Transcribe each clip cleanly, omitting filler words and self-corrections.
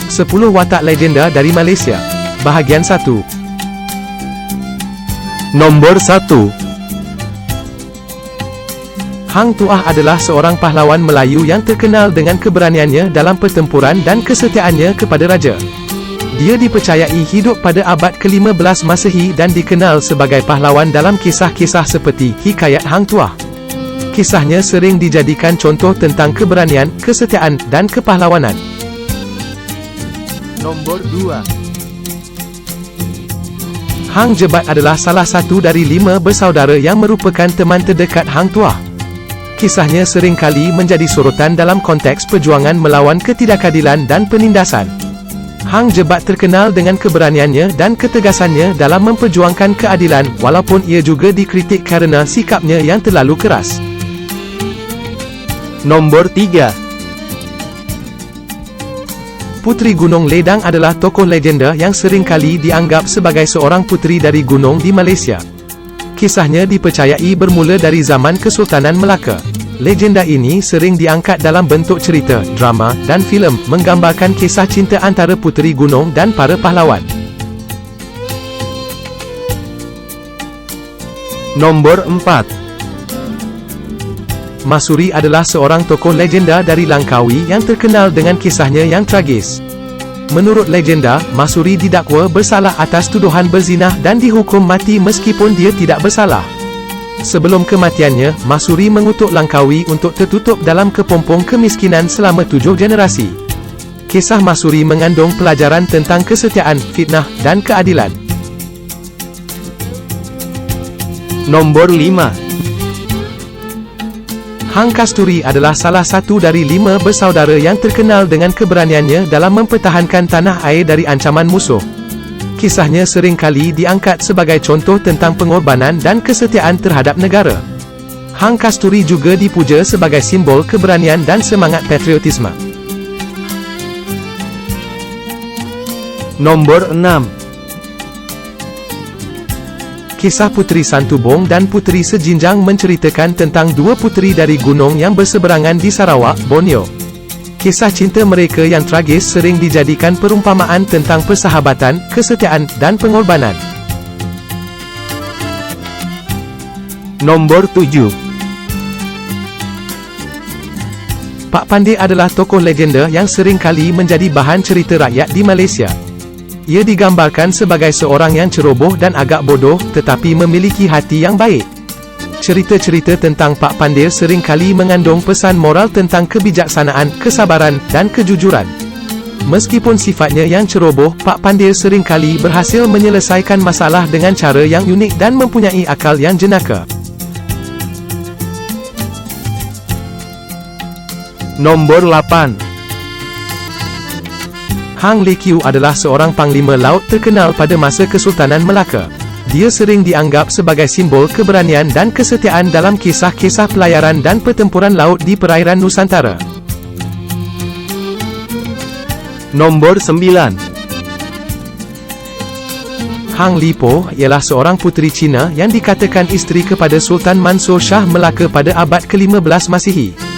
Sepuluh watak legenda dari Malaysia. Bahagian 1. Nombor 1. Hang Tuah adalah seorang pahlawan Melayu yang terkenal dengan keberaniannya dalam pertempuran dan kesetiaannya kepada raja. Dia dipercayai hidup pada abad ke-15 Masehi dan dikenal sebagai pahlawan dalam kisah-kisah seperti Hikayat Hang Tuah. Kisahnya sering dijadikan contoh tentang keberanian, kesetiaan, dan kepahlawanan. Nombor 2. Hang Jebat adalah salah satu dari 5 bersaudara yang merupakan teman terdekat Hang Tuah. Kisahnya seringkali menjadi sorotan dalam konteks perjuangan melawan ketidakadilan dan penindasan. Hang Jebat terkenal dengan keberaniannya dan ketegasannya dalam memperjuangkan keadilan, walaupun ia juga dikritik kerana sikapnya yang terlalu keras. Nombor 3. Puteri Gunung Ledang adalah tokoh legenda yang seringkali dianggap sebagai seorang puteri dari gunung di Malaysia. Kisahnya dipercayai bermula dari zaman Kesultanan Melaka. Legenda ini sering diangkat dalam bentuk cerita, drama, dan filem, menggambarkan kisah cinta antara puteri gunung dan para pahlawan. Nombor 4. Masuri adalah seorang tokoh legenda dari Langkawi yang terkenal dengan kisahnya yang tragis. Menurut legenda, Masuri didakwa bersalah atas tuduhan berzinah dan dihukum mati meskipun dia tidak bersalah. Sebelum kematiannya, Masuri mengutuk Langkawi untuk tertutup dalam kepompong kemiskinan selama 7 generasi. Kisah Masuri mengandung pelajaran tentang kesetiaan, fitnah, dan keadilan. Nombor 5. Hang Kasturi adalah salah satu dari 5 bersaudara yang terkenal dengan keberaniannya dalam mempertahankan tanah air dari ancaman musuh. Kisahnya seringkali diangkat sebagai contoh tentang pengorbanan dan kesetiaan terhadap negara. Hang Kasturi juga dipuja sebagai simbol keberanian dan semangat patriotisme. Nombor 6. Kisah Puteri Santubong dan Puteri Sejinjang menceritakan tentang 2 puteri dari gunung yang berseberangan di Sarawak, Borneo. Kisah cinta mereka yang tragis sering dijadikan perumpamaan tentang persahabatan, kesetiaan, dan pengorbanan. Nombor 7. Pak Pandir adalah tokoh legenda yang seringkali menjadi bahan cerita rakyat di Malaysia. Ia digambarkan sebagai seorang yang ceroboh dan agak bodoh, tetapi memiliki hati yang baik. Cerita-cerita tentang Pak Pandir seringkali mengandung pesan moral tentang kebijaksanaan, kesabaran, dan kejujuran. Meskipun sifatnya yang ceroboh, Pak Pandir seringkali berhasil menyelesaikan masalah dengan cara yang unik dan mempunyai akal yang jenaka. Nombor 8. Hang Lekiu adalah seorang panglima laut terkenal pada masa Kesultanan Melaka. Dia sering dianggap sebagai simbol keberanian dan kesetiaan dalam kisah-kisah pelayaran dan pertempuran laut di perairan Nusantara. Nombor 9. Hang Lipo ialah seorang puteri Cina yang dikatakan isteri kepada Sultan Mansur Shah Melaka pada abad ke-15 Masihi.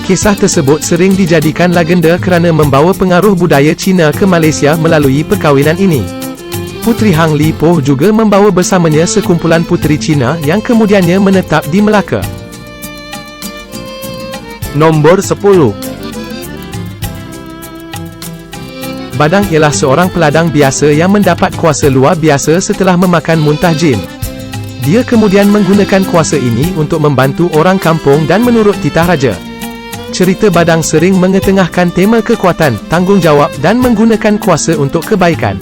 Kisah tersebut sering dijadikan legenda kerana membawa pengaruh budaya Cina ke Malaysia melalui perkahwinan ini. Puteri Hang Lipo juga membawa bersamanya sekumpulan puteri Cina yang kemudiannya menetap di Melaka. Nombor 10. Badang ialah seorang peladang biasa yang mendapat kuasa luar biasa setelah memakan muntah jin. Dia kemudian menggunakan kuasa ini untuk membantu orang kampung dan menurut titah raja. Cerita Badang sering mengetengahkan tema kekuatan, tanggungjawab dan menggunakan kuasa untuk kebaikan.